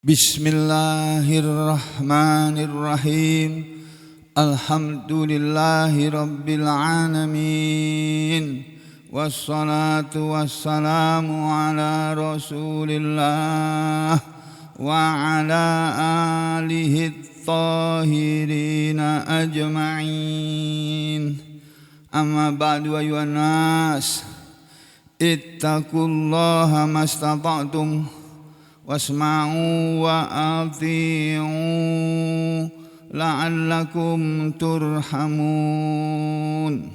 Bismillahirrahmanirrahim. Alhamdulillahi rabbil alamin. Wassalatu wassalamu ala rasulillah wa ala alihi tahirina ajma'in. Amma ba'du ayuhan nas, ittaqullaha mastata'tum wasma'u wa ati'u la'allakum turhamun.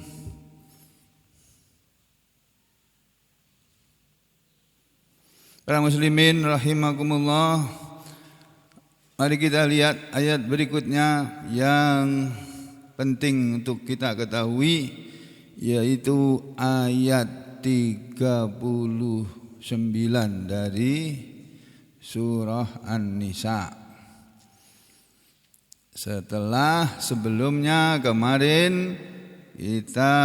Para muslimin rahimakumullah, mari kita lihat ayat berikutnya yang penting untuk kita ketahui, yaitu ayat 39 dari Surah An-Nisa. Setelah sebelumnya kemarin kita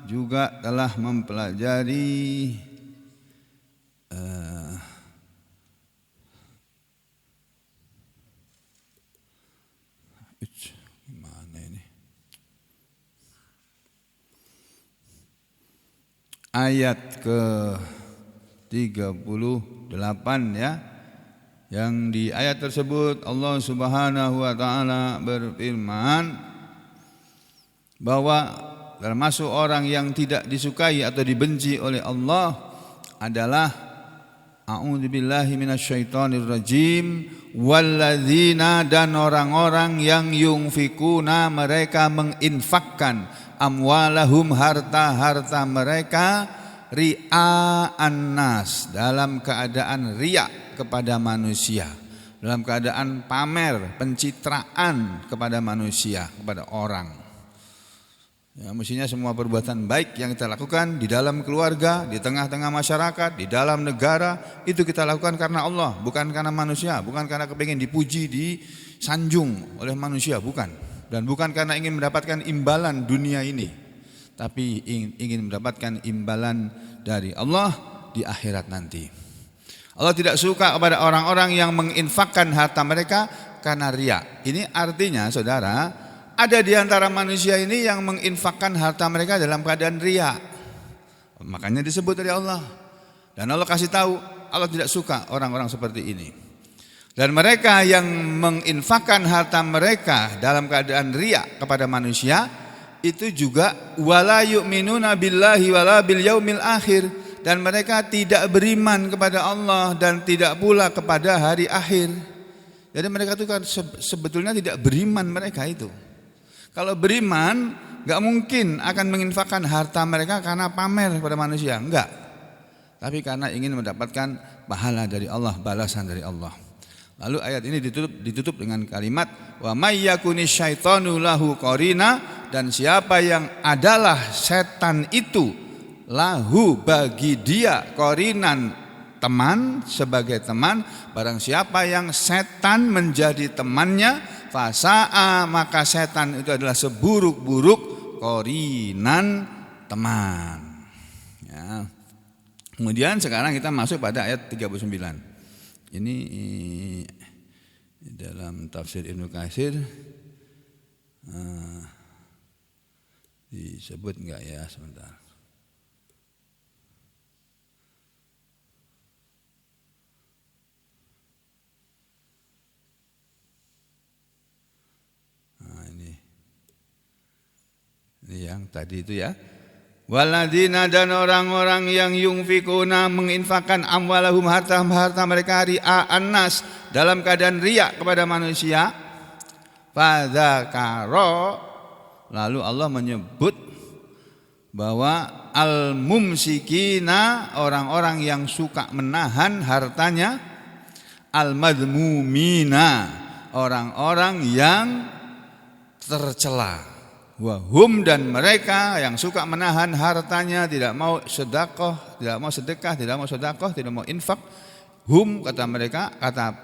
juga telah mempelajari mana ini? Ayat ke-38 ya. Yang di ayat tersebut Allah Subhanahu wa taala berfirman bahwa termasuk orang yang tidak disukai atau dibenci oleh Allah adalah a'udzubillahi minasyaitonirrajim, walladzina, dan orang-orang yang yunfikuna, mereka menginfakkan, amwalahum, harta-harta mereka, ria'an nas, dalam keadaan riya kepada manusia, dalam keadaan pamer, pencitraan kepada manusia, kepada orang. Ya, mestinya semua perbuatan baik yang kita lakukan di dalam keluarga, di tengah-tengah masyarakat, di dalam negara, itu kita lakukan karena Allah, bukan karena manusia, bukan karena kepingin dipuji, disanjung oleh manusia, bukan. Dan bukan karena ingin mendapatkan imbalan dunia ini, tapi ingin mendapatkan imbalan dari Allah di akhirat nanti. Allah tidak suka kepada orang-orang yang menginfakkan harta mereka karena riya. Ini artinya, saudara, ada di antara manusia ini yang menginfakkan harta mereka dalam keadaan riya. Makanya disebut dari Allah. Dan Allah kasih tahu, Allah tidak suka orang-orang seperti ini. Dan mereka yang menginfakkan harta mereka dalam keadaan riya kepada manusia, itu juga wala yu'minuna billahi wala bil yaumil akhir, dan mereka tidak beriman kepada Allah dan tidak pula kepada hari akhir. Jadi mereka itu kan sebetulnya tidak beriman mereka itu. Kalau beriman, enggak mungkin akan menginfakkan harta mereka karena pamer kepada manusia, enggak. Tapi karena ingin mendapatkan pahala dari Allah, balasan dari Allah. Lalu ayat ini ditutup dengan kalimat wa may yakunish syaitanu lahu qarina, dan siapa yang adalah setan itu lahu bagi dia qarinan, teman, sebagai teman, barang siapa yang setan menjadi temannya, fasa'a, maka setan itu adalah seburuk-buruk qarinan, teman ya. Kemudian sekarang kita masuk pada ayat 39. Ini dalam tafsir Ibnu Katsir disebut enggak ya, sebentar. Ini yang tadi itu ya. Waladina, dan orang-orang yang yunfikuna, menginfakkan, amwalahum, harta mereka, ria'an nas, dalam keadaan riya kepada manusia. Fadzakaro, lalu Allah menyebut bahwa al-mumsikina, orang-orang yang suka menahan hartanya, al-madmumina, orang-orang yang tercela. Wahum, dan mereka yang suka menahan hartanya, tidak mau sedekah, tidak mau sedekah, tidak mau infak. Hum, kata mereka, kata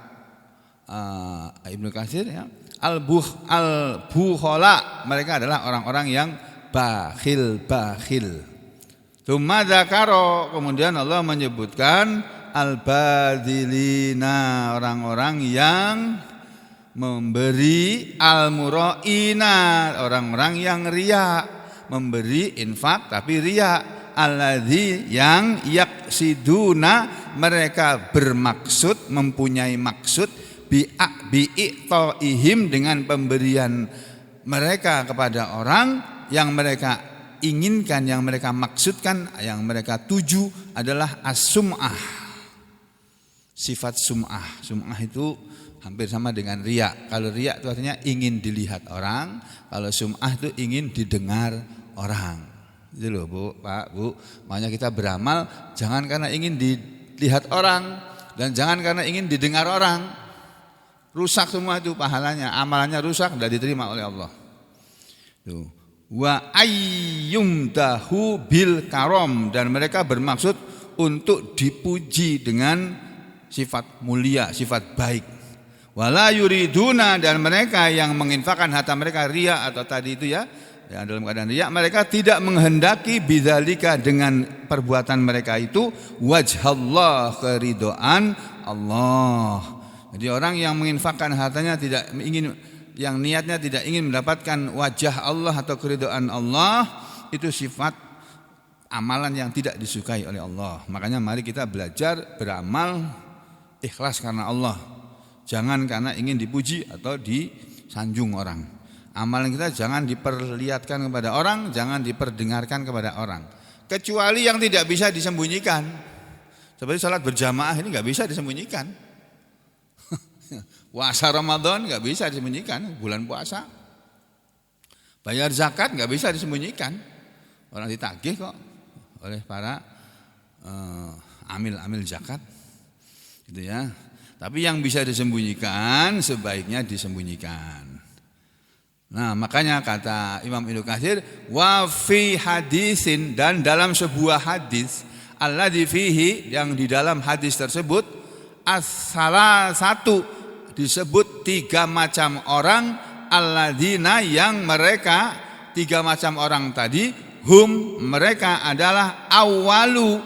Ibnu Katsir ya, al-bukhala, mereka adalah orang-orang yang bakhil. Tsumma dzakara, kemudian Allah menyebutkan al-badilina, orang-orang yang memberi, al-muraina, orang-orang yang riya, memberi infak tapi riya, alladzi yang yaksiduna, mereka bermaksud, mempunyai maksud bi'itoihim, dengan pemberian mereka kepada orang yang mereka inginkan, yang mereka maksudkan, yang mereka tuju adalah as-sum'ah. Sifat sum'ah. Sum'ah itu hampir sama dengan riya. Kalau riya itu artinya ingin dilihat orang, kalau sum'ah itu ingin didengar orang. Itu loh Bu, Pak, Bu. Makanya kita beramal jangan karena ingin dilihat orang dan jangan karena ingin didengar orang. Rusak semua itu pahalanya, amalannya rusak, tidak diterima oleh Allah. Tuh. Wa ayyumdahu bil karom, dan mereka bermaksud untuk dipuji dengan sifat mulia, sifat baik. Wala yuriduna, dan mereka yang menginfakkan harta mereka riya atau tadi itu ya dalam keadaan riya, mereka tidak menghendaki bidzalika, dengan perbuatan mereka itu wajhallah, keridhaan Allah. Jadi orang yang menginfakkan hartanya tidak ingin, yang niatnya tidak ingin mendapatkan wajah Allah atau keridhaan Allah, itu sifat amalan yang tidak disukai oleh Allah. Makanya mari kita belajar beramal ikhlas karena Allah, jangan karena ingin dipuji atau disanjung orang. Amalan kita jangan diperlihatkan kepada orang, jangan diperdengarkan kepada orang, kecuali yang tidak bisa disembunyikan. Seperti salat berjamaah ini nggak bisa disembunyikan. Puasa Ramadan nggak bisa disembunyikan, bulan puasa. Bayar zakat nggak bisa disembunyikan, orang ditagih kok oleh para amil zakat, gitu ya. Tapi yang bisa disembunyikan sebaiknya disembunyikan. Nah, makanya kata Imam Ibnu Katsir, wa fi hadisin, dan dalam sebuah hadis, alladzi fihi, yang di dalam hadis tersebut, as-salah satu, disebut 3 macam orang, alladzina, yang mereka 3 macam orang tadi, hum, mereka adalah awalu,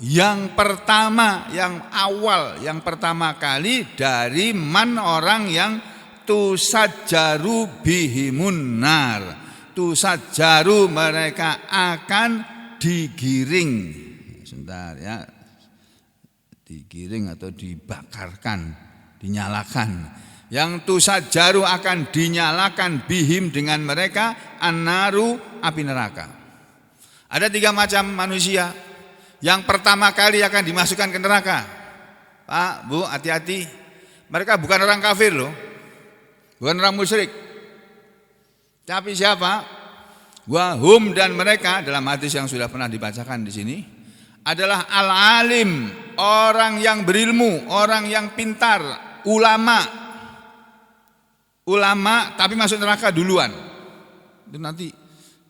yang pertama, yang awal, yang pertama kali dari man, orang yang tusajjaru bihimun nar, tusajjaru, mereka akan digiring, sebentar ya, digiring atau dibakarkan, dinyalakan. Yang tusajjaru akan dinyalakan bihim, dengan mereka, an-naru, api neraka. Ada 3 macam manusia. Yang pertama kali akan dimasukkan ke neraka. Pak, Bu, hati-hati. Mereka bukan orang kafir loh, bukan orang musyrik. Tapi siapa? Wahum, dan mereka, dalam hadis yang sudah pernah dibacakan di sini, adalah al-alim, orang yang berilmu, orang yang pintar, ulama tapi masuk neraka duluan. Itu nanti,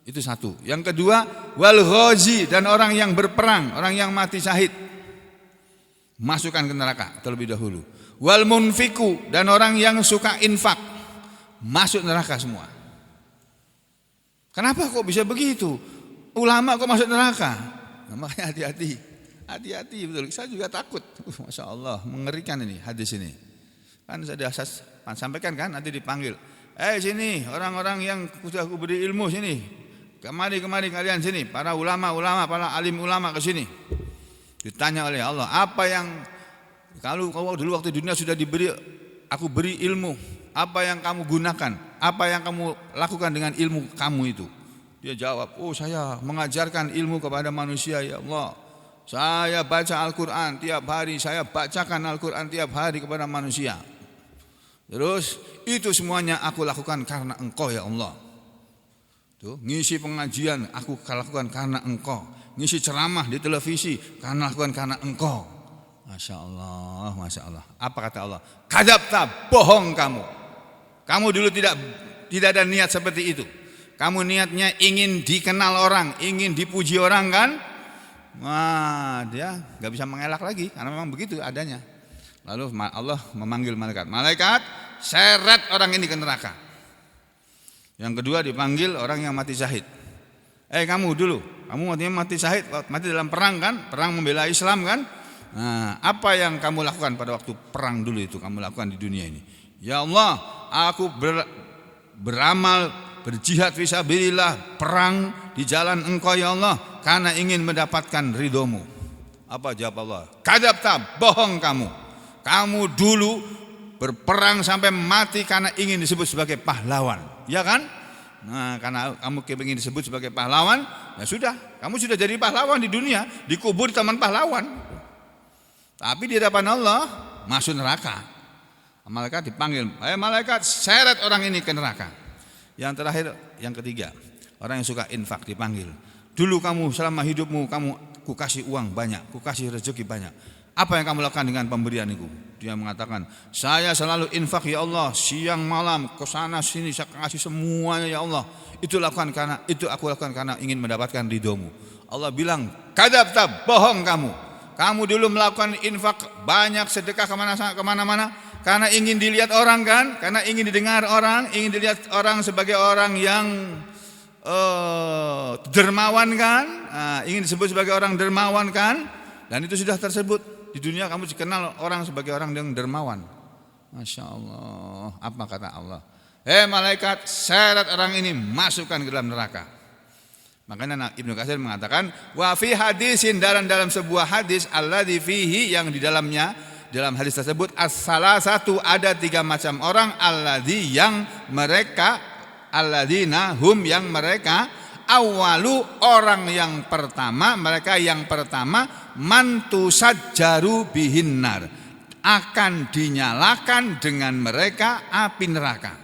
itu satu. Yang kedua, wal ghazi, dan orang yang berperang, orang yang mati syahid, masukkan ke neraka terlebih dahulu. Wal munfiku, dan orang yang suka infak, masuk neraka semua. Kenapa kok bisa begitu? Ulama kok masuk neraka? Nah, makanya hati-hati betul. Saya juga takut. Masya Allah, mengerikan ini hadis ini. Kan saya sampaikan kan, nanti dipanggil. Sini orang-orang yang sudah aku beri ilmu sini. Kemari kalian sini. Para ulama, para alim ulama ke sini. Ditanya oleh Allah, apa yang kalau dulu waktu dunia sudah aku beri ilmu, apa yang kamu gunakan? Apa yang kamu lakukan dengan ilmu kamu itu? Dia jawab, saya mengajarkan ilmu kepada manusia ya Allah. Saya baca Al-Quran tiap hari, saya bacakan Al-Quran tiap hari kepada manusia. Terus itu semuanya aku lakukan karena Engkau ya Allah. Tuh, ngisi pengajian aku lakukan karena Engkau. Ngisi ceramah di televisi karena lakukan karena Engkau. Masya Allah. Apa kata Allah? Kadzabta, bohong kamu. Kamu dulu tidak ada niat seperti itu. Kamu niatnya ingin dikenal orang, ingin dipuji orang kan? Wah, dia nggak bisa mengelak lagi karena memang begitu adanya. Lalu Allah memanggil malaikat, seret orang ini ke neraka. Yang kedua dipanggil orang yang mati syahid. Kamu dulu, kamu mati syahid, mati dalam perang kan? Perang membela Islam kan? Nah, apa yang kamu lakukan pada waktu perang dulu itu kamu lakukan di dunia ini? Ya Allah, aku beramal, berjihad fisabilillah, perang di jalan Engkau ya Allah, karena ingin mendapatkan ridhomu. Apa jawab Allah? Kadzabta, bohong kamu. Kamu dulu berperang sampai mati karena ingin disebut sebagai pahlawan, ya kan? Nah, karena kamu ingin disebut sebagai pahlawan, ya sudah, kamu sudah jadi pahlawan di dunia, dikubur di taman pahlawan. Tapi di hadapan Allah masuk neraka. Malaikat dipanggil, malaikat seret orang ini ke neraka. Yang terakhir, yang ketiga, orang yang suka infak dipanggil. Dulu kamu selama hidupmu ku kasih uang banyak, ku kasih rezeki banyak. Apa yang kamu lakukan dengan pemberian itu? Dia mengatakan, saya selalu infak ya Allah, siang malam ke sana sini saya kasih semuanya ya Allah. Itu aku lakukan karena ingin mendapatkan ridhomu. Allah bilang, kadzabta, bohong kamu. Kamu dulu melakukan infak banyak, sedekah kemana-mana karena ingin dilihat orang kan, karena ingin didengar orang, ingin dilihat orang sebagai orang yang dermawan kan, ingin disebut sebagai orang dermawan kan, dan itu sudah tersebut di dunia. Kamu dikenal orang sebagai orang yang dermawan. Masya Allah. Apa kata Allah? Malaikat, seret orang ini, masukkan ke dalam neraka. Makanya Ibnu Katsir mengatakan, wa fi hadisin, dalam sebuah hadis, alladzi fihi, yang di dalamnya, dalam hadis tersebut, as-salasatu, ada 3 macam orang, alladzi, yang mereka, alladzina hum, yang mereka, awalu, orang yang pertama, mereka yang pertama, mantusajjaru bihinnar, akan dinyalakan dengan mereka api neraka.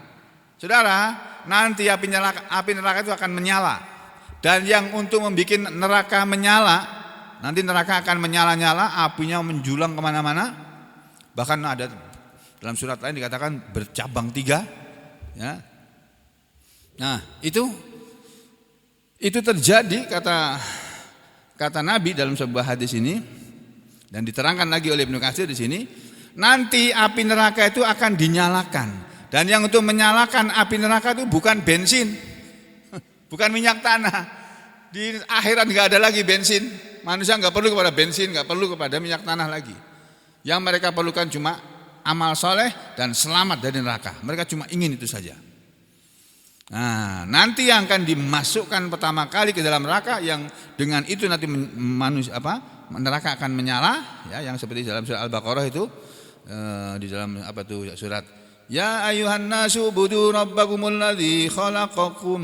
Saudara, nanti api neraka itu akan menyala. Dan yang untuk membuat neraka menyala, nanti neraka akan menyala-nyala, apinya menjulang kemana-mana. Bahkan ada dalam surat lain dikatakan bercabang 3. Ya. Nah, itu terjadi kata Nabi dalam sebuah hadis ini, dan diterangkan lagi oleh Ibnu Katsir di sini. Nanti api neraka itu akan dinyalakan, dan yang untuk menyalakan api neraka itu bukan bensin, bukan minyak tanah. Di akhirat nggak ada lagi bensin. Manusia nggak perlu kepada bensin, nggak perlu kepada minyak tanah lagi. Yang mereka perlukan cuma amal soleh dan selamat dari neraka. Mereka cuma ingin itu saja. Nah, nanti yang akan dimasukkan pertama kali ke dalam neraka, yang dengan itu nanti neraka akan menyala, ya, yang seperti dalam surat Al-Baqarah itu, di dalam surat, ya ayuhan nasu budu rabbakumul ladzi khalaqakum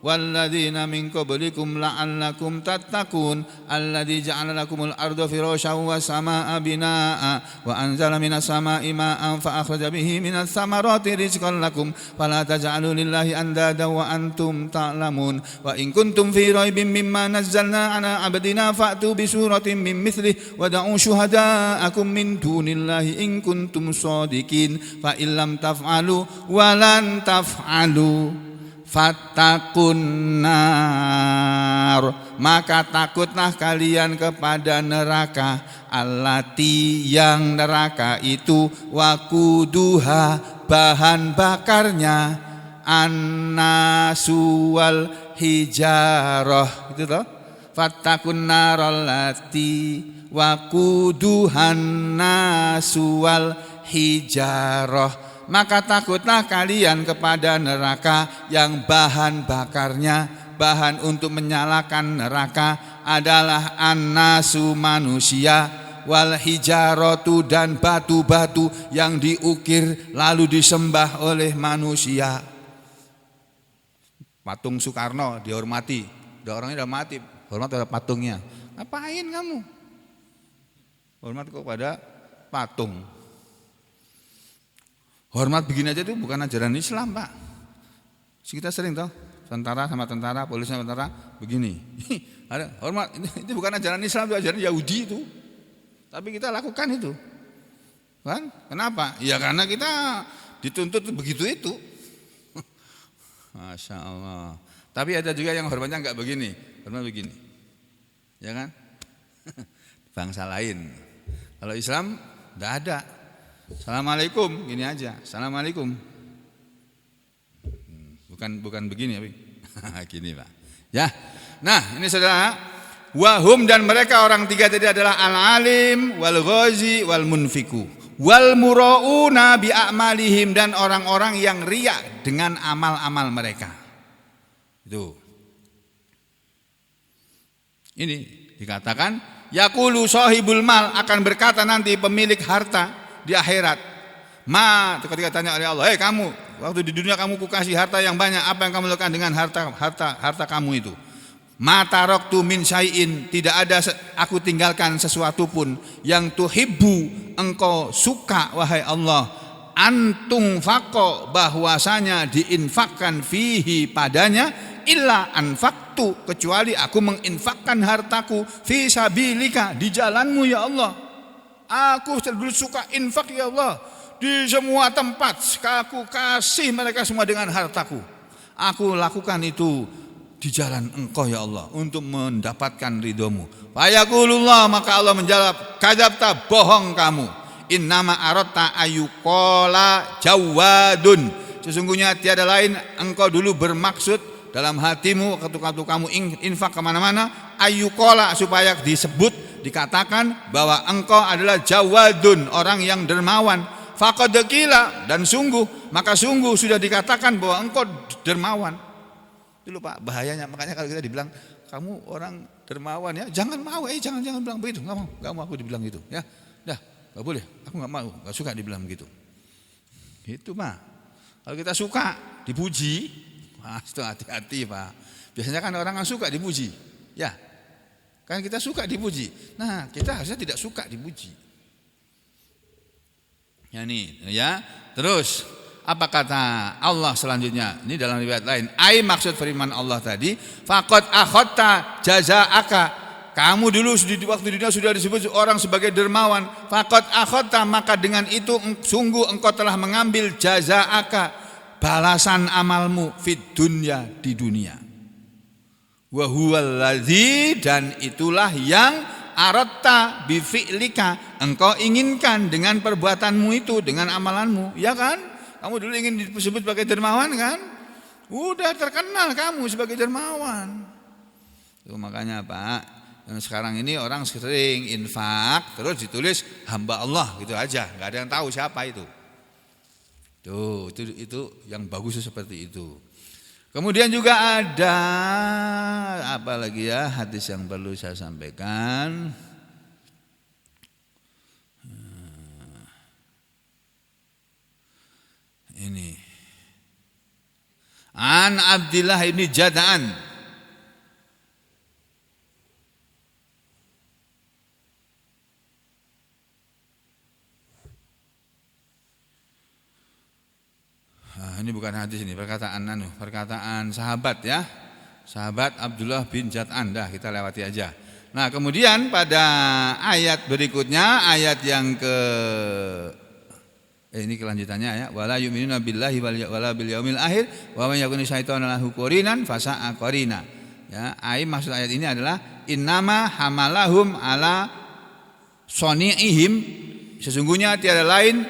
walladzina min qablikum la'allakum tattaqun alladzi ja'ala lakumul arda firasyan was samaa'a binaa'a wa anzala minas samaa'i maa'an fa akhraja bihi minas samarati rizqan lakum fala taj'alu lillahi andada wa antum ta'lamun wa in kuntum fi raibin mimma nazzalna 'ala 'abdina fa'tu bi suratin min mithlihi wa da'u syuhada'akum min dunillahi in kuntum shadiqin fa illam taf'alu wa lan taf'alu fattakun nar, maka takutlah kalian kepada neraka, allati, yang neraka itu, wakuduha, bahan bakarnya, annasu wal hijarah, itu toh, fattakun nar allati wakuduhan nasu wal hijarah, maka takutlah kalian kepada neraka yang bahan bakarnya, bahan untuk menyalakan neraka adalah annasu, manusia, wal hijaratu, dan batu-batu yang diukir lalu disembah oleh manusia. Patung Soekarno dihormati, udah orangnya udah mati, hormat pada patungnya. Ngapain kamu hormat kepada patung? Hormat begini aja itu bukan ajaran Islam, Pak. Kita sering toh, tentara sama tentara, polisi sama tentara begini. Ada hormat, itu bukan ajaran Islam, itu ajaran Yahudi itu. Tapi kita lakukan itu. Kan? Kenapa? Ya karena kita dituntut begitu itu. Masya Allah. Tapi ada juga yang hormatnya enggak begini, hormat begini. Ya kan? Bangsa lain. Kalau Islam enggak ada. Assalamualaikum, gini aja. Assalamualaikum. Bukan begini ya, gini Pak. Ya. Nah, ini saudara, Wahum dan mereka orang tiga tadi adalah al-alim wal ghazi wal munfiku wal murauna bi a'malihim, dan orang-orang yang riya dengan amal-amal mereka. Itu. Ini dikatakan yaqulu sahibul mal, akan berkata nanti pemilik harta di akhirat. Ketika tanya oleh Allah, kamu waktu di dunia kamu kukasih harta yang banyak, apa yang kamu lakukan dengan harta kamu itu? Ma taraktu min syai'in, tidak ada aku tinggalkan sesuatu pun yang tuhibbu, engkau suka wahai Allah, antung faqo, bahwasanya diinfakkan fihi padanya, illa anfaktu, kecuali aku menginfakkan hartaku fi sabilika, di jalanmu ya Allah. Aku dulu suka infak ya Allah, di semua tempat aku kasih mereka semua dengan hartaku. Aku lakukan itu di jalan engkau ya Allah, untuk mendapatkan ridhomu. Fayaqulullah, maka Allah menjawab, kadzabta, bohong kamu. Innama aratta ayyuqala jawadun, sesungguhnya tiada lain engkau dulu bermaksud dalam hatimu waktu kamu infak kemana-mana, ayyuqala, supaya disebut, dikatakan bahwa engkau adalah jawadun, orang yang dermawan. Faqad qila, dan sungguh sudah dikatakan bahwa engkau dermawan. Itu Pak bahayanya, makanya kalau kita dibilang kamu orang dermawan ya, jangan mau, jangan bilang begitu, nggak mau aku dibilang gitu ya, dah nggak boleh, aku nggak mau, nggak suka dibilang begitu. Itu mah kalau kita suka dipuji, itu hati-hati Pak. Biasanya kan orang yang suka dipuji, ya kan kita suka dipuji. Nah kita harusnya tidak suka dipuji. Ya nih ya, terus. Apa kata Allah selanjutnya? Ini dalam riwayat lain. Maksud firman Allah tadi, faqad akhadta jazaaka. Kamu dulu waktu di dunia sudah disebut orang sebagai dermawan. Faqad akhadta, maka dengan itu sungguh engkau telah mengambil jazaaka, balasan amalmu fid dunya, di dunia. Wa huwal ladzi, dan itulah yang aratta bi fi'lika, engkau inginkan dengan perbuatanmu itu, dengan amalanmu, ya kan? Kamu dulu ingin disebut sebagai dermawan kan? Udah terkenal kamu sebagai dermawan. Itu makanya Pak, sekarang ini orang sering infak terus ditulis hamba Allah gitu aja, nggak ada yang tahu siapa itu. Tuh, itu yang bagus seperti itu. Kemudian juga ada apa lagi ya, hadis yang perlu saya sampaikan. Ini An Abdillah ini Jada'an, ini bukan hadis, ini perkataan sahabat ya, sahabat Abdullah bin Jad'an, dah kita lewati aja. Nah kemudian pada ayat berikutnya, ayat yang ini kelanjutannya ya, wala yu'minuna billahi wala bil yaumil akhir wa may yakuni syaitanu lahu qarinan fasa'a qarina. Ya, maksud ayat ini adalah innama hamalahum ala soni'ihim, sesungguhnya tiada lain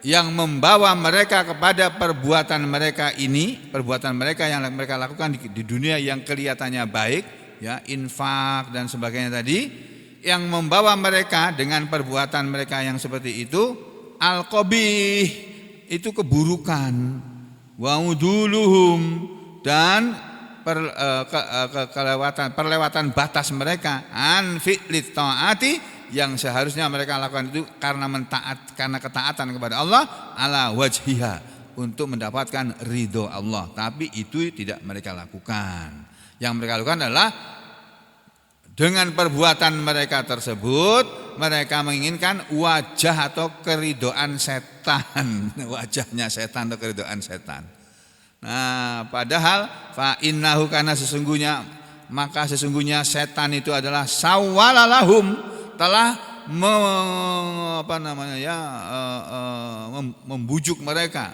yang membawa mereka kepada perbuatan mereka ini, perbuatan mereka yang mereka lakukan di dunia yang kelihatannya baik ya, infak dan sebagainya tadi, yang membawa mereka dengan perbuatan mereka yang seperti itu, al-qabih, itu keburukan, wa uduluhum, dan perlewatan batas mereka, an fi'lit ta'ati, yang seharusnya mereka lakukan itu karena ketaatan kepada Allah, ala wajhiha, untuk mendapatkan ridho Allah, tapi itu tidak mereka lakukan. Yang mereka lakukan adalah dengan perbuatan mereka tersebut, mereka menginginkan wajah atau keridhaan setan, wajahnya setan atau keridhaan setan. Nah, padahal fa innahu, karena sesungguhnya setan itu adalah sawwalalahum, telah membujuk mereka,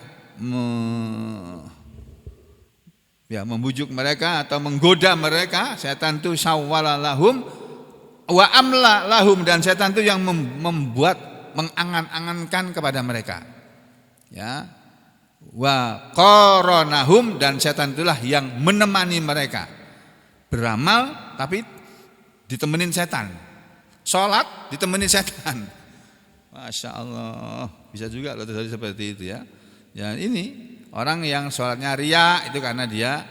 membujuk mereka atau menggoda mereka. Setan itu sawwalalahum wa amla lahum, dan setan itu yang mengangan-angankan kepada mereka. Ya. Wa qaranahum, dan setan itulah yang menemani mereka beramal, tapi ditemenin setan. Sholat ditemenin setan. Masya Allah, bisa juga loh terjadi seperti itu ya. Ya ini orang yang sholatnya riya itu karena dia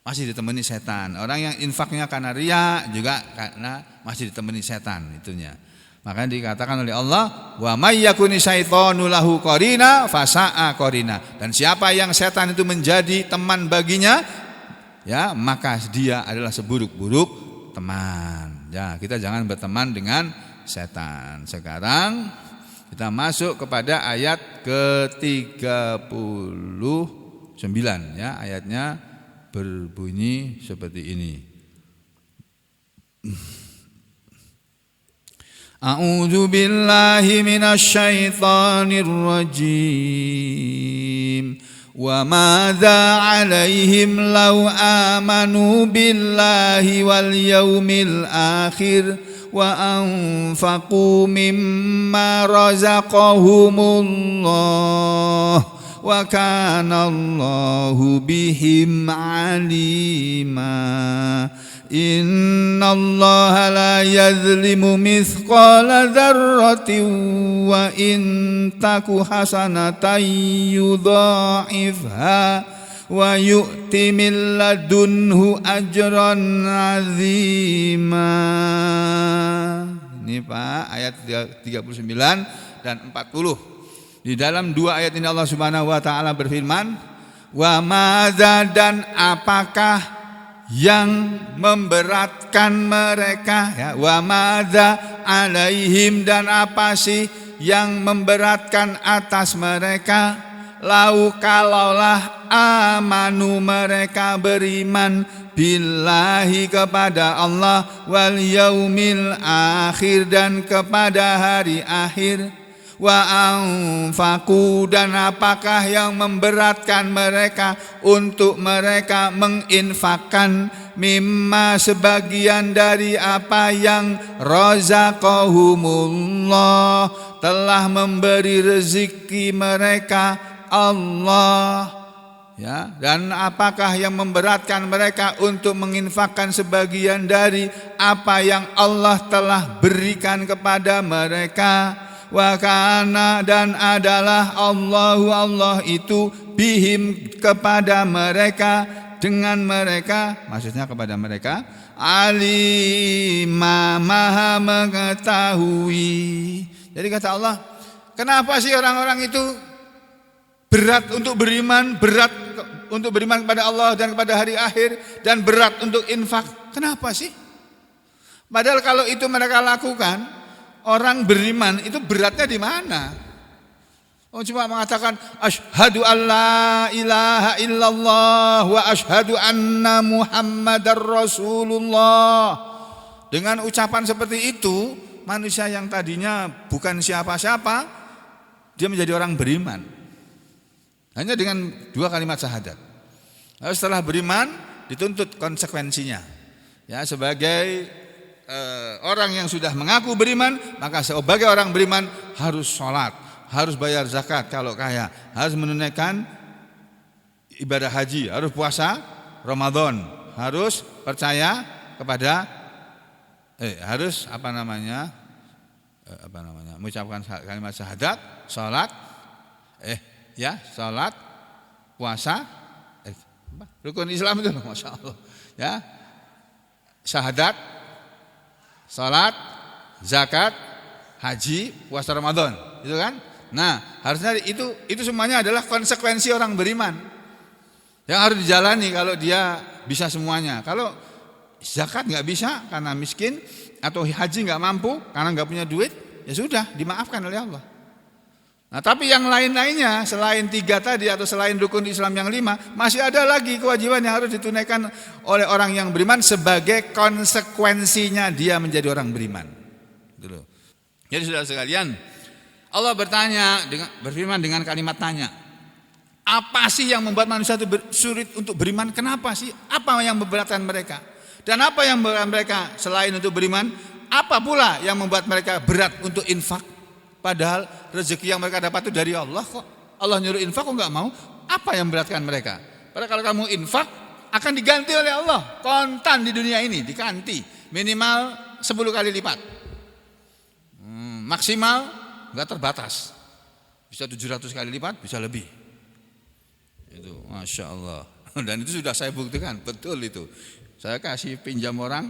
masih ditemani setan. Orang yang infaknya karena riya juga karena masih ditemani setan itunya. Makanya dikatakan oleh Allah, wa may yakuni syaitanu lahu qarina fasa'a qarina. Dan siapa yang setan itu menjadi teman baginya, ya maka dia adalah seburuk-buruk teman. Ya, kita jangan berteman dengan setan. Sekarang kita masuk kepada ayat ke-39 ya, ayatnya berbunyi seperti ini. A'udzu billahi minasy syaithanir rajim. Wa madza 'alaihim law amanu billahi wal yaumil akhir wa anfaqu mimma razaqahumullah wa kana Allahu bihim 'alima. Inna Allah la yadhlimu mithqala dzarratin wa in taku hasanatan yudha'ifha wa yu'ti min ladunhu ajran 'azima. Ini Pak, ayat 39 dan 40. Di dalam dua ayat ini Allah Subhanahu wa taala berfirman, wa madza, dan apakah yang memberatkan mereka, ya, wa madza alaihim, dan apa sih yang memberatkan atas mereka, lau kalaulah amanu mereka beriman billahi kepada Allah, wal yaumil akhir dan kepada hari akhir, wa anfaqu, dan apakah yang memberatkan mereka untuk mereka menginfakkan mimma sebagian dari apa yang razaqahumullah telah memberi rezeki mereka Allah, ya, dan apakah yang memberatkan mereka untuk menginfakkan sebagian dari apa yang Allah telah berikan kepada mereka. Wa kana, dan adalah Allah itu bihim kepada mereka, dengan mereka, maksudnya kepada mereka, alima, maha mengetahui. Jadi kata Allah, kenapa sih orang-orang itu berat untuk beriman, berat untuk beriman kepada Allah dan kepada hari akhir, dan berat untuk infak? Kenapa sih? Padahal kalau itu mereka lakukan, orang beriman itu beratnya di mana? Oh, cuma mengatakan asyhadu alla ilaha illallah wa asyhadu anna muhammadar rasulullah. Dengan ucapan seperti itu, manusia yang tadinya bukan siapa-siapa, dia menjadi orang beriman. Hanya dengan dua kalimat syahadat. Lalu setelah beriman dituntut konsekuensinya. Ya, sebagai orang yang sudah mengaku beriman, maka sebagai orang beriman harus sholat, harus bayar zakat kalau kaya, harus menunaikan ibadah haji, harus puasa Ramadan, harus percaya kepada harus mengucapkan kalimat syahadat, sholat, sholat, puasa, rukun Islam itu, masya Allah, ya, syahadat, salat, zakat, haji, puasa Ramadan, itu kan? Nah, harusnya itu semuanya adalah konsekuensi orang beriman yang harus dijalani kalau dia bisa semuanya. Kalau zakat nggak bisa karena miskin, atau haji nggak mampu karena nggak punya duit, ya sudah, dimaafkan oleh Allah. Nah, tapi yang lain-lainnya selain 3 tadi atau selain rukun Islam yang 5, masih ada lagi kewajiban yang harus ditunaikan oleh orang yang beriman sebagai konsekuensinya dia menjadi orang beriman. Gitu. Jadi saudara sekalian, Allah berfirman dengan kalimat tanya. Apa sih yang membuat manusia itu sulit untuk beriman? Kenapa sih? Apa yang memberatkan mereka? Dan apa yang memberatkan mereka selain untuk beriman? Apa pula yang membuat mereka berat untuk infak? Padahal rezeki yang mereka dapat itu dari Allah kok. Allah nyuruh infak kok enggak mau? Apa yang memberatkan mereka? Padahal kalau kamu infak akan diganti oleh Allah. Kontan di dunia ini diganti. minimal 10 kali lipat. Maksimal enggak terbatas. Bisa 700 kali lipat, bisa lebih. Itu Masya Allah. Dan itu sudah saya buktikan, betul itu. Saya kasih pinjam orang,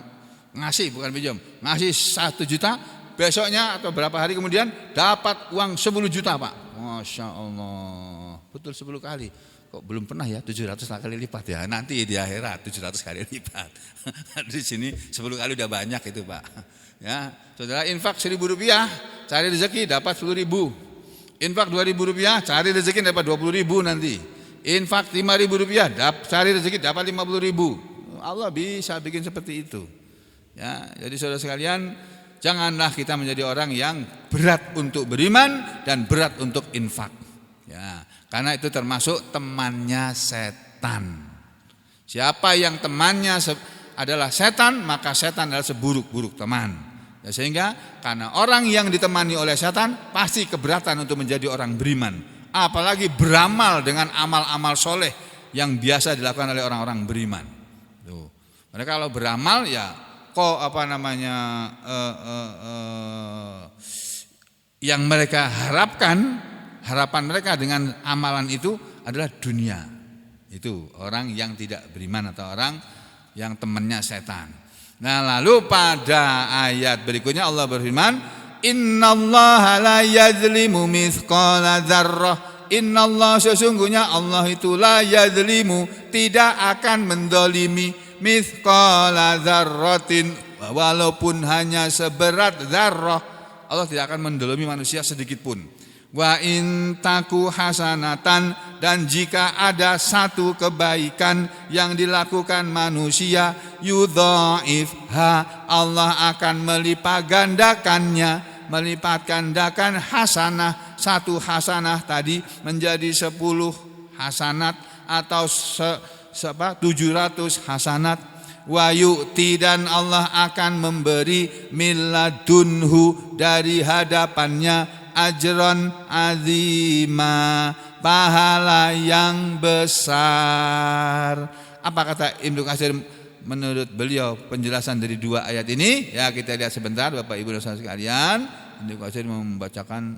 ngasih bukan pinjam, ngasih 1 juta, besoknya atau berapa hari kemudian dapat uang 10 juta Pak. Masya Allah, betul 10 kali. Kok belum pernah ya 700 kali lipat ya, nanti di akhirat 700 kali lipat. Di sini 10 kali udah banyak itu Pak. Ya, saudara infak 1.000 rupiah, cari rezeki dapat 10.000. Infak 2.000 rupiah, cari rezeki dapat 20.000 nanti. Infak 5.000 rupiah, cari rezeki dapat 50.000. Allah bisa bikin seperti itu. Ya, jadi saudara sekalian, janganlah kita menjadi orang yang berat untuk beriman dan berat untuk infak. Ya, karena itu termasuk temannya setan. Siapa yang temannya adalah setan, maka setan adalah seburuk-buruk teman. Ya, sehingga karena orang yang ditemani oleh setan pasti keberatan untuk menjadi orang beriman. Apalagi beramal dengan amal-amal soleh yang biasa dilakukan oleh orang-orang beriman. Tuh. Mereka kalau beramal ya kok yang mereka harapan mereka dengan amalan itu adalah dunia. Itu orang yang tidak beriman atau orang yang temannya setan. Nah, lalu pada ayat berikutnya Allah berfirman, innallaha la yadzlimu mithqala dzarrah. Innallaha, sesungguhnya Allah itu la yadzlimu, tidak akan mendolimi, mithqala dzarratin, walaupun hanya seberat dzarrah. Allah tidak akan mendolimi manusia sedikit pun. Wa in taku hasanatan, dan jika ada satu kebaikan yang dilakukan manusia, yudha'ifha, Allah akan melipat gandakan hasanah, satu hasanah tadi menjadi 10 hasanat atau 700 hasanat. Wa yu'ti, dan Allah akan memberi milladunhu, dari hadapannya, ajron azima, pahala yang besar. Apa kata Ibnu Katsir menurut beliau penjelasan dari 2 ayat ini? Ya, kita lihat sebentar Bapak Ibu dan saudara sekalian. Ibnu Katsir membacakan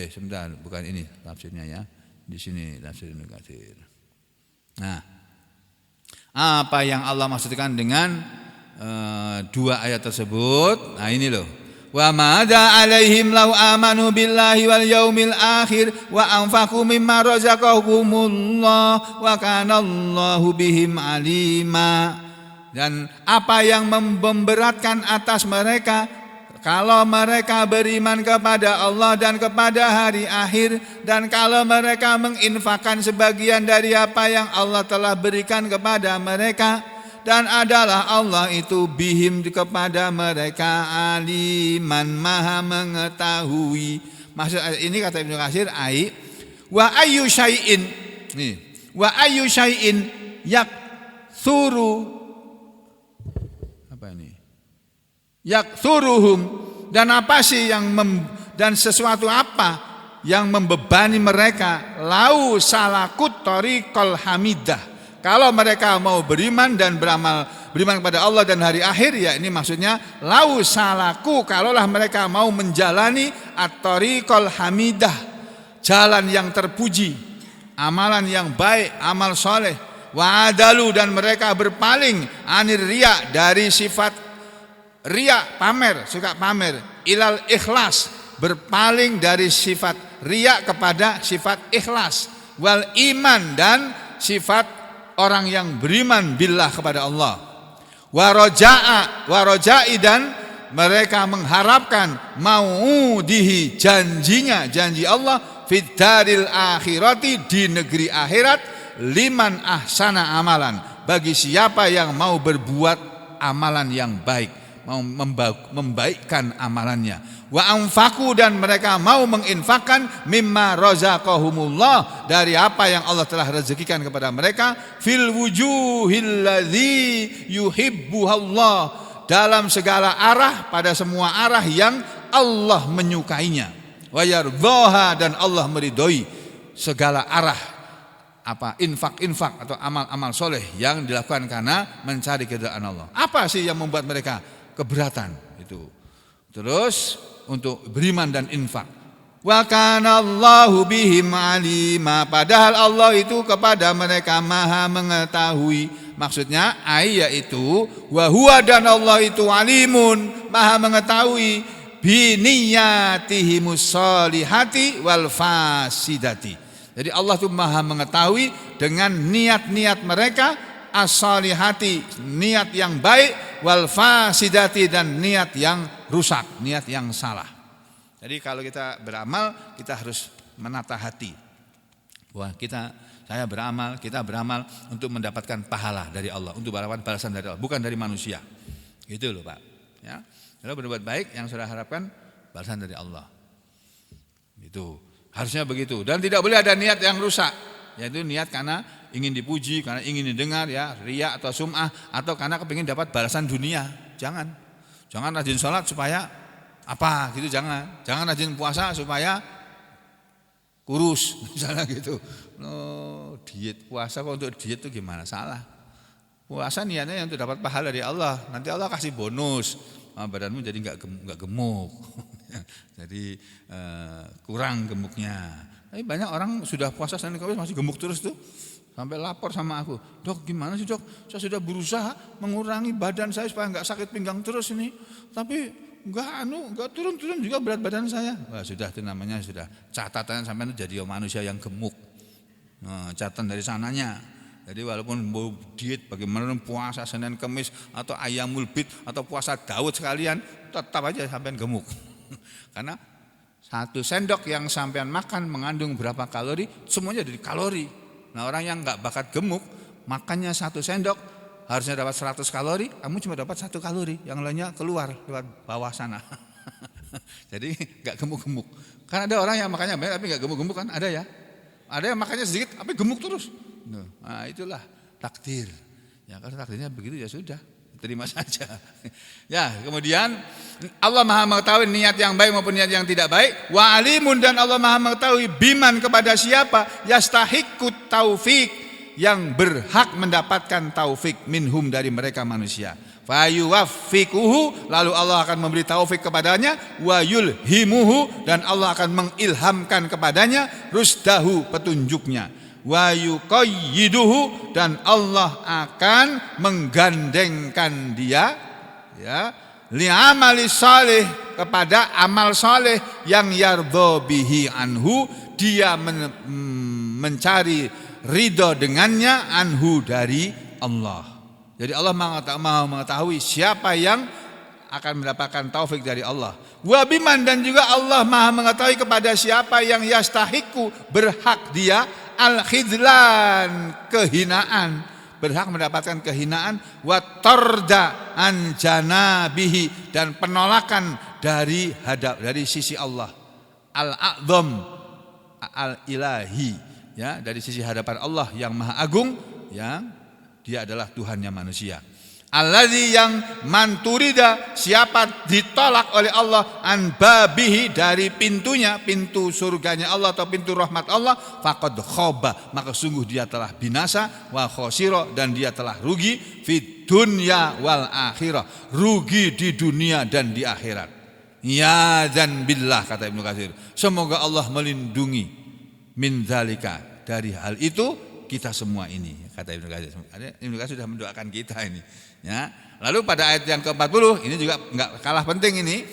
sebentar, bukan ini tafsirnya ya. Di sini tafsir Ibnu Katsir. Nah, apa yang Allah maksudkan dengan 2 ayat tersebut? Nah, ini loh. Wa ma'ada alaihim law amanu billahi wal yaumil akhir wa anfaqu mimma razaqahumullah wa kana Allahu bihim alima. Dan apa yang memberatkan atas mereka kalau mereka beriman kepada Allah dan kepada hari akhir, dan kalau mereka menginfakkan sebagian dari apa yang Allah telah berikan kepada mereka, dan adalah Allah itu bihim, kepada mereka, aliman, maha mengetahui. Maksud ini kata Ibnu Katsir, wa ayyu syai'in, nih, wa ayyu syai'in yaksuru, apa ini? Yaksuruhum, dan apa sih yang dan sesuatu apa yang membebani mereka, lau salakut tariqal hamidah, kalau mereka mau beriman dan beriman kepada Allah dan hari akhir, ya ini maksudnya lau salaku, kalaulah mereka mau menjalani at-tariqal hamidah, jalan yang terpuji, amalan yang baik, amal soleh, wa adalu, dan mereka berpaling, anir riya, dari sifat riya, pamer, suka pamer, ilal ikhlas, berpaling dari sifat riya kepada sifat ikhlas, wal iman, dan sifat orang yang beriman billah kepada Allah, waroja'i, dan mereka mengharapkan maudihi, janji Allah, fid daril akhirati, di negeri akhirat, liman ahsana amalan, bagi siapa yang mau berbuat amalan yang baik, mau membaikkan amalannya. Wa anfaku, dan mereka mau menginfakkan mimma razaqahumullah, dari apa yang Allah telah rezekikan kepada mereka, fil wujuhil ladzi yuhibbuhallah, dalam segala arah, pada semua arah yang Allah menyukainya. Wa yardhaha, dan Allah meridhoi segala arah infak atau amal-amal soleh yang dilakukan karena mencari keridhaan Allah. Apa sih yang membuat mereka keberatan itu. Terus untuk beriman dan infak. Wa kana Allahu bihim alima, padahal Allah itu kepada mereka maha mengetahui. Maksudnya yaitu wa huwa, dan Allah itu alimun, maha mengetahui bi niyatihimus sholihati wal fasidati. Jadi Allah itu maha mengetahui dengan niat-niat mereka as-sholihati, niat yang baik, wal fasidati, dan niat yang rusak, niat yang salah. Jadi kalau kita beramal, kita harus menata hati. Wah, saya beramal, kita beramal untuk mendapatkan pahala dari Allah, untuk mendapatkan balasan dari Allah, bukan dari manusia. Gitu loh Pak. Ya, kalau berbuat baik yang sudah harapkan balasan dari Allah. Itu harusnya begitu. Dan tidak boleh ada niat yang rusak, yaitu niat karena ingin dipuji, karena ingin didengar, ya, riya atau sum'ah, atau karena kepingin dapat balasan dunia. Jangan rajin sholat supaya apa gitu, jangan rajin puasa supaya kurus misalnya gitu. Diet puasa kok untuk diet itu gimana, salah. Puasa niatnya untuk dapat pahala dari Allah, nanti Allah kasih bonus, badanmu jadi nggak gemuk. Jadi kurang gemuknya. Tapi banyak orang sudah puasa Senin Kamis masih gemuk terus tuh, sampai lapor sama aku, "Dok, gimana sih Dok? Saya sudah berusaha mengurangi badan saya supaya nggak sakit pinggang terus ini, tapi nggak turun juga berat badan saya." Wah, sudah, itu namanya sudah catatan sampai itu jadi manusia yang gemuk. Catatan dari sananya. Jadi walaupun mau diet bagaimana, puasa Senin Kamis atau Ayyamul Bid atau puasa Daud sekalian, tetap aja sampai gemuk. Karena satu sendok yang sampean makan mengandung berapa kalori, semuanya dari kalori. Nah, orang yang nggak bakat gemuk, makannya satu sendok harusnya dapat 100 kalori, kamu cuma dapat 1 kalori, yang lainnya keluar lewat bawah sana. Jadi nggak gemuk-gemuk. Kan ada orang yang makannya banyak tapi nggak gemuk-gemuk, kan ada ya. Ada yang makannya sedikit tapi gemuk terus. Nah, itulah takdir. Ya, kalau takdirnya begitu ya sudah, terima saja. Ya, kemudian Allah maha mengetahui niat yang baik maupun niat yang tidak baik. Wa alimun, dan Allah maha mengetahui biman, kepada siapa yastahiqut taufik, yang berhak mendapatkan taufik, minhum, dari mereka manusia. Fayuwaffiquhu, lalu Allah akan memberi taufik kepadanya, wa yulhimuhu, dan Allah akan mengilhamkan kepadanya rusdahu, petunjuknya, wa yuqayyiduhu, dan Allah akan menggandengkan dia, ya, li'amali salih, kepada amal saleh yang yardha bihi anhu, dia mencari ridho dengannya, anhu, dari Allah. Jadi Allah maha mengetahui siapa yang akan mendapatkan taufik dari Allah. Wa biman, dan juga Allah maha mengetahui kepada siapa yang yastahiku, berhak dia, al-khidlan, kehinaan, berhak mendapatkan kehinaan, wa tarda an janabihi, dan penolakan dari sisi Allah, al-a'zam, al-ilahi, ya, dari sisi hadapan Allah yang maha agung, ya, dia adalah Tuhannya manusia. Alladzi, yang manturida, siapa ditolak oleh Allah, an babihi, dari pintunya, pintu surganya Allah atau pintu rahmat Allah, faqad khaba, maka sungguh dia telah binasa, wa khosiro, dan dia telah rugi, fid dunya wal akhirah, rugi di dunia dan di akhirat. Ya dan billah, kata Ibnu Katsir, semoga Allah melindungi min dzalika, dari hal itu, kita semua ini, kata Ibnu Katsir. Ibnu Katsir sudah mendoakan kita ini, ya. Lalu pada ayat yang ke-40 ini juga enggak kalah penting ini.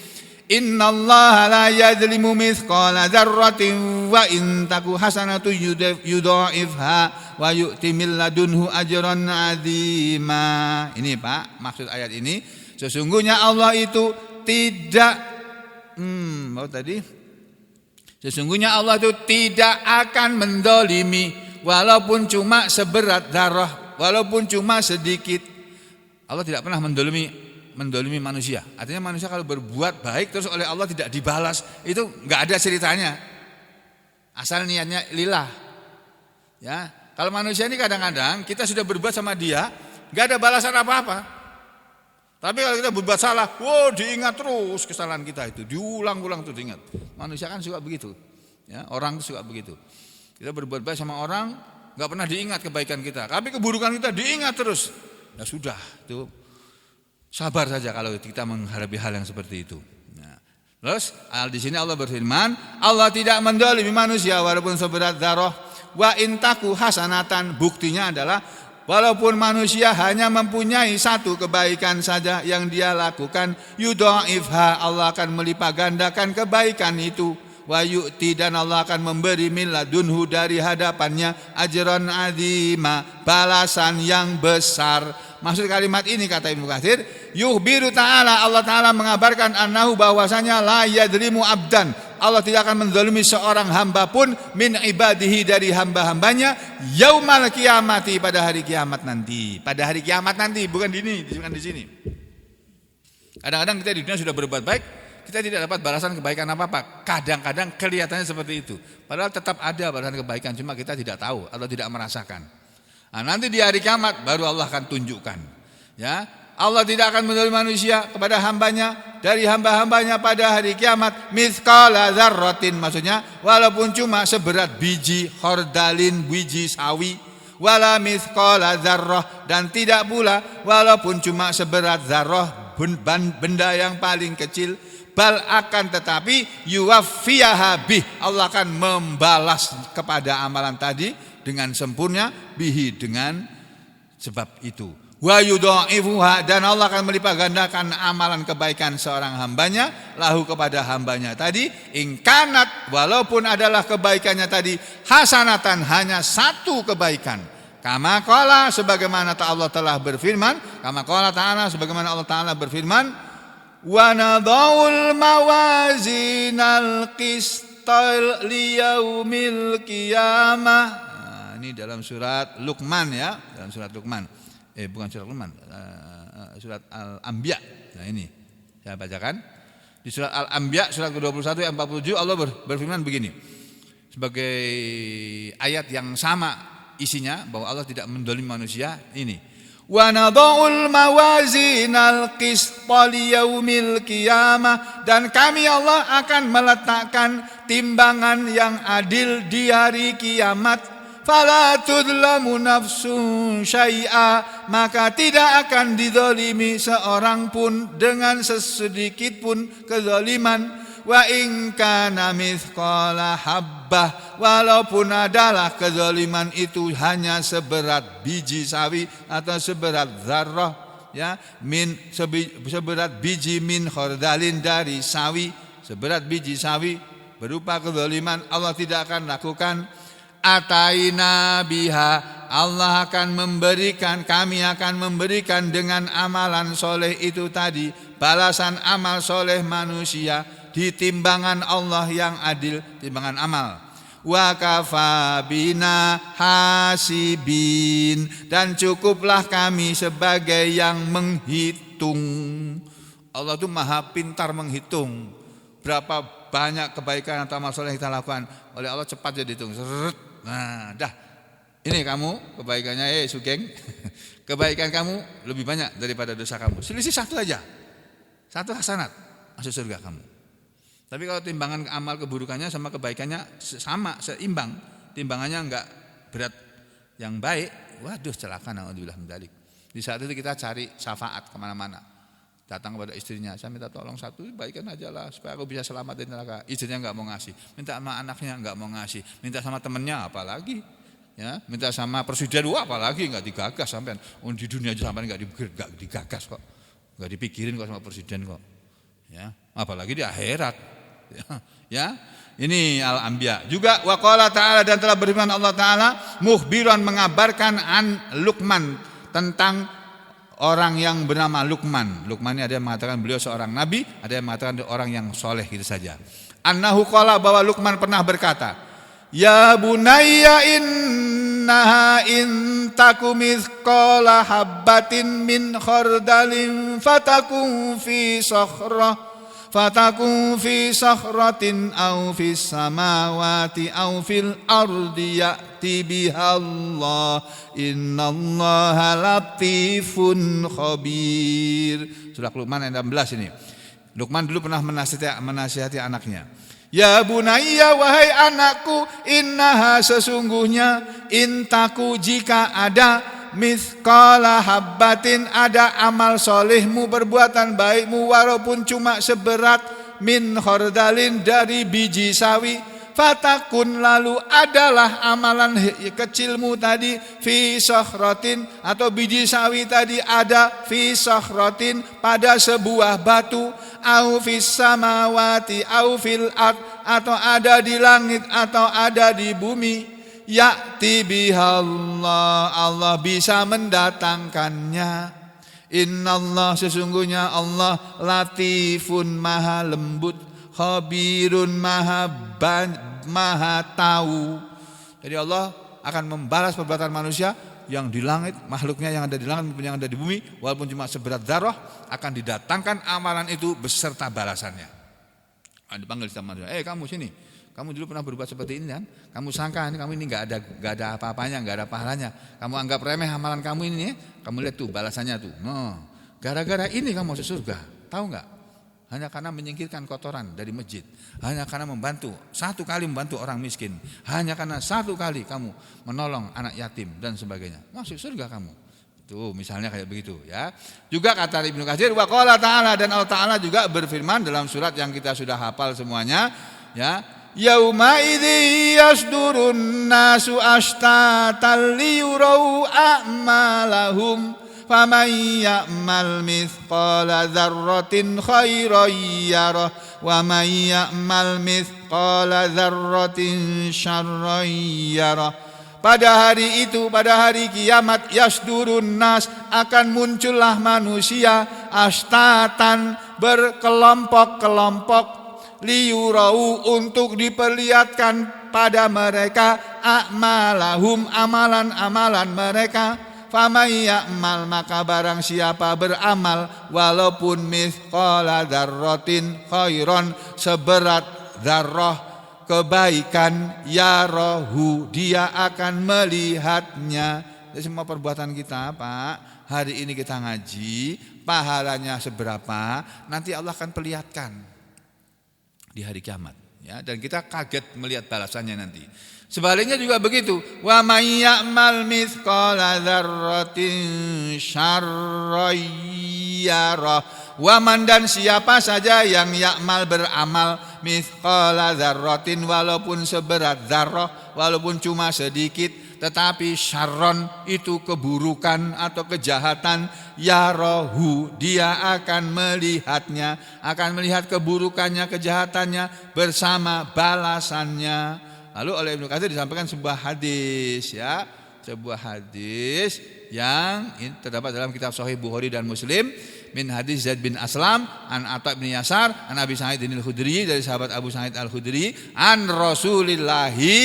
Innallaha la yadzlimu mithqala dzarratin wa in taku hasanatu yudha'ifha wa yu'ti min ladunhu ajran 'azima. Ini Pak, maksud ayat ini, sesungguhnya Allah itu tidak sesungguhnya Allah itu tidak akan mendolimi, walaupun cuma seberat darah, walaupun cuma sedikit. Allah tidak pernah mendolimi manusia. Artinya manusia kalau berbuat baik terus oleh Allah tidak dibalas, itu enggak ada ceritanya. Asal niatnya lillah. Ya, kalau manusia ini kadang-kadang kita sudah berbuat sama dia, enggak ada balasan apa-apa. Tapi kalau kita berbuat salah, diingat terus kesalahan kita itu, diulang-ulang terus diingat. Manusia kan suka begitu. Ya, orang suka begitu. Kita berbuat baik sama orang, nggak pernah diingat kebaikan kita, tapi keburukan kita diingat terus. Ya sudah, itu Sabar saja kalau kita menghadapi hal yang seperti itu. Nah, terus di sini Allah berfirman, Allah tidak menzalimi manusia walaupun seberat dzarrah. Wa intaku hasanatan, buktinya adalah walaupun manusia hanya mempunyai satu kebaikan saja yang dia lakukan, yudha'ifha, Allah akan melipat gandakan kebaikan itu. Wa yu'ti, dan Allah akan memberi min ladunhu, dari hadapannya, ajran azima, balasan yang besar. Maksud kalimat ini, kata Ibnu Katsir, yuhbiru ta'ala, Allah ta'ala mengabarkan annahu, bahwasanya la yadlimu abdan, Allah tidak akan menzalimi seorang hamba pun min ibadihi, dari hamba-hambanya, yaumal kiamati, pada hari kiamat nanti. Pada hari kiamat nanti, bukan di sini. Kadang-kadang kita di dunia sudah berbuat baik, kita tidak dapat balasan kebaikan apa-apa. Kadang-kadang kelihatannya seperti itu. Padahal tetap ada balasan kebaikan, cuma kita tidak tahu atau tidak merasakan. Nah, nanti di hari kiamat baru Allah akan tunjukkan. Ya, Allah tidak akan menzalimi manusia kepada hambanya, dari hamba-hambanya pada hari kiamat, mithqala dzarratin, maksudnya walaupun cuma seberat biji khordalin, biji sawi, wala mithqala dzarrah, dan tidak pula walaupun cuma seberat dzarrah, benda yang paling kecil, bal akan tetapi yuwaffiyaha bih, Allah akan membalas kepada amalan tadi dengan sempurna, bihi, dengan sebab itu. Wa yudha'ifuha, dan Allah akan melipat gandakan amalan kebaikan seorang hambanya, lahu, kepada hambanya tadi, ingkanat, walaupun adalah kebaikannya tadi hasanatan, hanya satu kebaikan. Kama qala, sebagaimana Allah telah berfirman, kama qala ta'ala, sebagaimana Allah Ta'ala berfirman, wa nadhaul mawazinal qistal liyaumil qiyamah. Nah, ini dalam surat Luqman, ya, dalam surat Luqman. Bukan surat Luqman, surat Al-Anbiya. Nah, ini saya bacakan. Di surat Al-Anbiya surat ke-21 ayat 47, Allah berfirman begini. Sebagai ayat yang sama isinya, bahwa Allah tidak menzalimi manusia, ini. Wa nadhaul mawazinal qistal liyaumil qiyamah, dan kami Allah akan meletakkan timbangan yang adil di hari kiamat. Fala tudlamu nafsun syai'a, maka tidak akan dizalimi seorang pun dengan sesedikit pun kezaliman. Wa in kana mithqala habbah, walaupun adalah kezaliman itu hanya seberat biji sawi atau seberat dzarrah, ya, seberat biji min khordalin, dari sawi, seberat biji sawi berupa kezaliman, Allah tidak akan lakukan. Ataina biha, Allah akan memberikan, kami akan memberikan dengan amalan soleh itu tadi, balasan amal soleh manusia di timbangan Allah yang adil, timbangan amal. Wa kafa bina hasibin, dan cukuplah kami sebagai yang menghitung. Allah itu maha pintar menghitung berapa banyak kebaikan atau amal soleh yang kita lakukan. Oleh Allah cepat jadi dihitung. Nah, dah. Ini kamu kebaikannya, Sugeng. Kebaikan kamu lebih banyak daripada dosa kamu. Selisih satu aja. Satu hasanat, masuk surga kamu. Tapi kalau timbangan amal keburukannya sama kebaikannya sama, seimbang, timbangannya enggak berat yang baik, waduh, celaka, naudzubillah min dzalik. Di saat itu kita cari syafaat kemana-mana. Datang kepada istrinya, saya minta tolong satu, baikkan aja lah supaya aku bisa selamat dari neraka. Istrinya enggak mau ngasih. Minta sama anaknya enggak mau ngasih. Minta sama temannya apalagi. Ya, minta sama presiden, apalagi enggak digagas sampean. Di dunia aja sampean enggak digagas kok. Enggak dipikirin kok sama presiden kok. Ya, apalagi di akhirat. Ya. Ini Al-Anbiya. Juga waqala ta'ala, dan telah berfirman Allah Ta'ala mukhbiran, mengabarkan an Luqman, tentang orang yang bernama Luqman. Luqman ini ada yang mengatakan beliau seorang nabi, ada yang mengatakan orang yang soleh, gitu saja. Annahu qala, bahwa Luqman pernah berkata, ya bunayya innaha in taku mithqala habbatin min khardalin fatakun fi sakhratin aw fis samawati aw fil ardi ya'ti bihallah innallaha latifun khabir. Surah Luqman ayat 16 ini. Luqman dulu pernah menasihati anaknya. Ya bunayya, wahai anakku, innaha, sesungguhnya, intaku, jika ada, mithqala habbatin, ada amal solehmu, perbuatan baikmu walaupun cuma seberat min khordalin, dari biji sawi, fatakun, lalu adalah amalan kecilmu tadi fi sokhrotin, atau biji sawi tadi ada fi sokhrotin, pada sebuah batu, au fis samawati au fil ard, atau ada di langit atau ada di bumi, ya'ti bihallah, Allah bisa mendatangkannya. Innallah, sesungguhnya Allah latifun, maha lembut, khabirun, maha tahu. Jadi Allah akan membalas perbuatan manusia yang di langit, makhluknya yang ada di langit maupun yang ada di bumi, walaupun cuma seberat darah, akan didatangkan amalan itu beserta balasannya. Dipanggil sama manusia, kamu sini, kamu dulu pernah berbuat seperti ini kan? Kamu sangka kamu ini nggak ada apa-apanya, nggak ada pahalanya. Kamu anggap remeh amalan kamu ini, kamu lihat tuh balasannya tuh. Gara-gara ini kamu masuk surga, tahu nggak? Hanya karena menyingkirkan kotoran dari masjid, hanya karena satu kali membantu orang miskin, hanya karena satu kali kamu menolong anak yatim dan sebagainya, masuk surga kamu. Tuh misalnya kayak begitu ya. Juga kata Ibnu Katsir, wa qala ta'ala, dan Allah Ta'ala juga berfirman dalam surat yang kita sudah hafal semuanya ya, yauma idzi yasdurun nasu ashtatan liyurau a'malahum faman ya'mal mithqala dzarratin khairan yarah wa man ya'mal mithqala dzarratin syarran yarah. Pada hari itu, pada hari kiamat, yasdurun nas, akan muncullah manusia, astatan, berkelompok-kelompok, liyurau, untuk diperlihatkan pada mereka, a'malahum, amalan-amalan mereka. Faman ya'mal, maka barang siapa beramal, walaupun mithqala dzarratin khairan, seberat dzarrah kebaikan, yarahu, dia akan melihatnya. Jadi semua perbuatan kita, Pak, hari ini kita ngaji, pahalanya seberapa, nanti Allah akan perlihatkan di hari kiamat ya, dan kita kaget melihat balasannya nanti. Sebaliknya juga begitu, wa may ya'mal mithqala dzarratin syarran yarah. Waman, dan siapa saja yang ya'mal, beramal, mithqala dzarratin, walaupun seberat dzarrah, walaupun cuma sedikit, tetapi syarron, itu keburukan atau kejahatan, yarahu, dia akan melihatnya, akan melihat keburukannya, kejahatannya bersama balasannya. Lalu oleh Ibnu Katsir disampaikan sebuah hadis ya, sebuah hadis yang terdapat dalam kitab Sahih Bukhari dan Muslim, min hadis Zaid bin Aslam an Atha bin Yasar an Abi Sa'id al-Khudri, dari sahabat Abu Sa'id al-Khudri, an Rasulillahi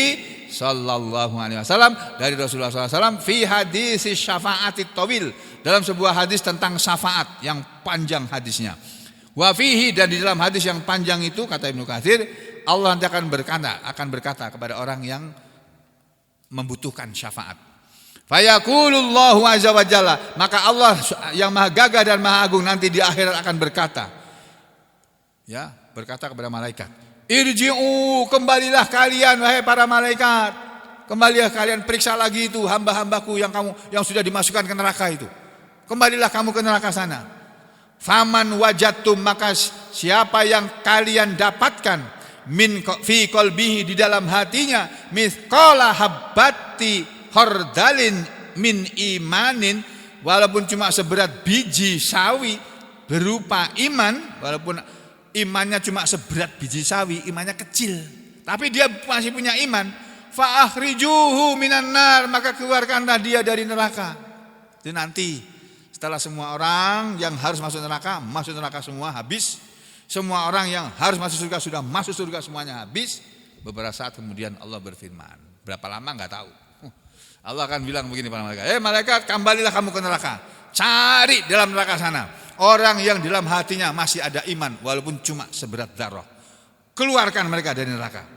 sallallahu alaihi wasallam, dari Rasulullah sallallahu alaihi wasallam, fi hadis syafa'atit tawil, dalam sebuah hadis tentang syafaat yang panjang hadisnya. Wa fihi, dan di dalam hadis yang panjang itu kata Ibnu Katsir, Allah nanti akan berkata kepada orang yang membutuhkan syafaat. Fayaqulullahu azza wa jalla, maka Allah yang maha gagah dan maha agung nanti di akhirat akan berkata kepada malaikat, irji'u, kembalilah kalian wahai para malaikat, kembalilah kalian, periksa lagi itu hamba-hambaku yang sudah dimasukkan ke neraka itu, kembalilah kamu ke neraka sana. Faman wajadtum, maka siapa yang kalian dapatkan, min fi qalbihi, di dalam hatinya, mithqala habbati khardalin min imanin, walaupun cuma seberat biji sawi berupa iman, walaupun imannya cuma seberat biji sawi, imannya kecil, tapi dia masih punya iman, fa akhrijuhu minan nar, maka keluarkanlah dia dari neraka. Itu nanti setelah semua orang yang harus masuk neraka semua habis, semua orang yang harus masuk surga sudah masuk surga semuanya habis, beberapa saat kemudian Allah berfirman, berapa lama enggak tahu, Allah akan bilang begini pada malaikat, malaikat, kembalilah kamu ke neraka, cari dalam neraka sana orang yang dalam hatinya masih ada iman walaupun cuma seberat dzarrah, keluarkan mereka dari neraka.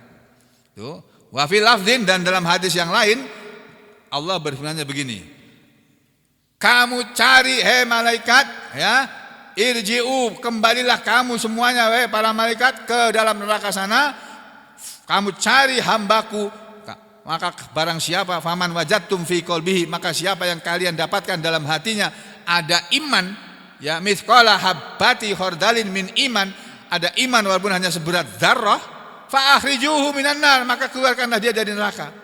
Tuh, wa fil lafdin, dan dalam hadis yang lain Allah berfirman begini, kamu cari malaikat ya, irji'u, kembalilah kamu semuanya para malaikat ke dalam neraka sana, kamu cari hambaku maka barang siapa faman wajadtum fi qalbihi, maka siapa yang kalian dapatkan dalam hatinya ada iman, ya mithqala habbati khardalin min iman, ada iman walaupun hanya seberat dzarrah, fa akhrijuhu minan nar, maka keluarkanlah dia dari neraka.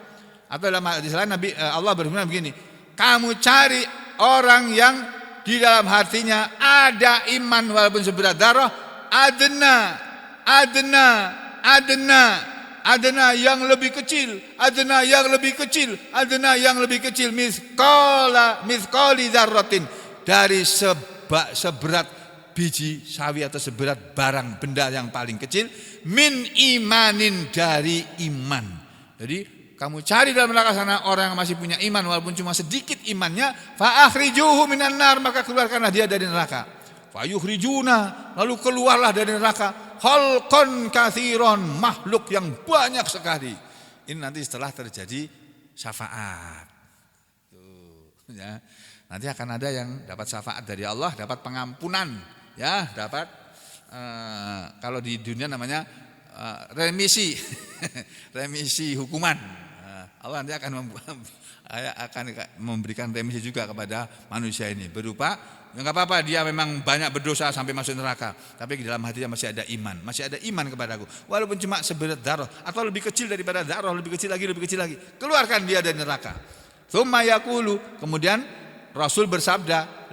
Atau dalam hadis lain Nabi Allah berfirman begini, kamu cari orang yang di dalam hatinya ada iman walaupun seberat dzarrah, adna yang lebih kecil, adna yang lebih kecil, mithqali dzarratin, dari seberat biji sawi atau seberat barang benda yang paling kecil, min imanin, dari iman. Jadi kamu cari dalam neraka sana orang yang masih punya iman walaupun cuma sedikit imannya, fa akhrijuhu minan nar, maka keluarkanlah dia dari neraka. Fa yukhrijuna, lalu keluarlah dari neraka khalqan katsiran, makhluk yang banyak sekali. Ini nanti setelah terjadi syafaat. Tuh, ya. Nanti akan ada yang dapat syafaat dari Allah, dapat pengampunan, ya, dapat kalau di dunia namanya remisi, remisi hukuman. Allah nanti akan memberikan remisi juga kepada manusia ini berupa, ya enggak apa-apa dia memang banyak berdosa sampai masuk neraka, tapi di dalam hatinya masih ada iman kepadaku, walaupun cuma seberat dzarrah atau lebih kecil daripada dzarrah, lebih kecil lagi, keluarkan dia dari neraka. Tsumma yaqulu, kemudian Rasul bersabda,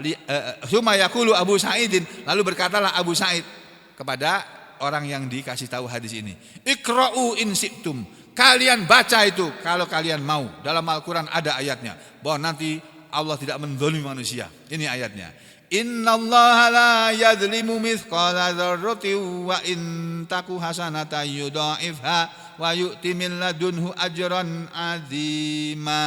tsumma yaqulu Abu Sa'idin, lalu berkatalah Abu Sa'id kepada orang yang dikasih tahu hadis ini, iqra'u in syi'tum, kalian baca itu kalau kalian mau. Dalam Al-Quran ada ayatnya bahwa nanti Allah tidak menzalimi manusia. Ini ayatnya, innallaha la yadzlimu mithqala dzarratin wa in taku hasanatan yudha'ifha wa yu'ti min ladunhu ajran azima.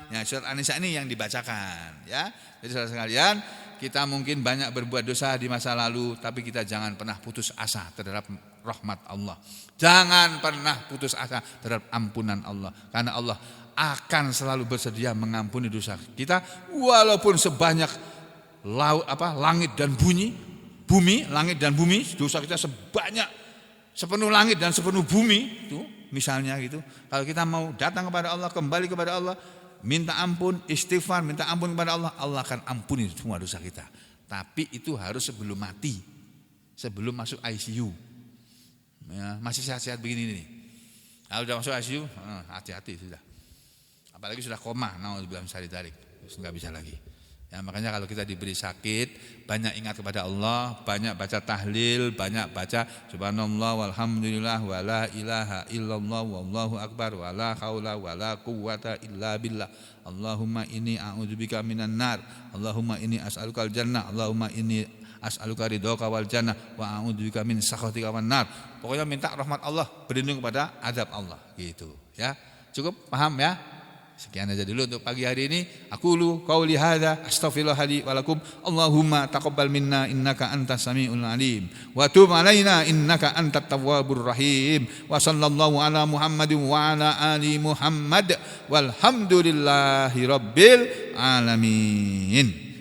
Ya, surat An-Nisa ini yang dibacakan, ya. Jadi saudara sekalian, kita mungkin banyak berbuat dosa di masa lalu, tapi kita jangan pernah putus asa terhadap rahmat Allah. Jangan pernah putus asa terhadap ampunan Allah, karena Allah akan selalu bersedia mengampuni dosa kita walaupun sebanyak langit dan bumi, langit dan bumi, dosa kita sebanyak sepenuh langit dan sepenuh bumi itu misalnya gitu. Kalau kita mau datang kepada Allah, kembali kepada Allah, minta ampun, istighfar, minta ampun kepada Allah, Allah akan ampuni semua dosa kita. Tapi itu harus sebelum mati, sebelum masuk ICU. Ya, masih sehat-sehat begini nih. Kalau sudah masuk ICU, hati-hati sudah. Apalagi sudah koma, naudzubillah bisa ditarik, terus nggak bisa lagi. Ya, makanya kalau kita diberi sakit, banyak ingat kepada Allah, banyak baca tahlil, banyak baca subhanallah walhamdulillah wala ilaha illallah wallahu akbar wala haula wala quwwata illa billah. Allahumma inni a'udzubika minan nar, Allahumma inni as'alukal jannah, Allahumma inni as'aluka ridhaka wal jannah wa a'udzubika min sakhatika wan nar. Pokoknya minta rahmat Allah, berlindung kepada azab Allah, gitu ya. Cukup paham ya? Sekian aja dulu untuk pagi hari ini. Aqulu qauli hadza astaghfirullah li wa lakum. Allahumma taqabbal minna innaka antas samiul alim wa tub alaina innaka antat tawwabur rahim. Wa sallallahu ala Muhammadin wa ala ali Muhammad walhamdulillahi rabbil alamin.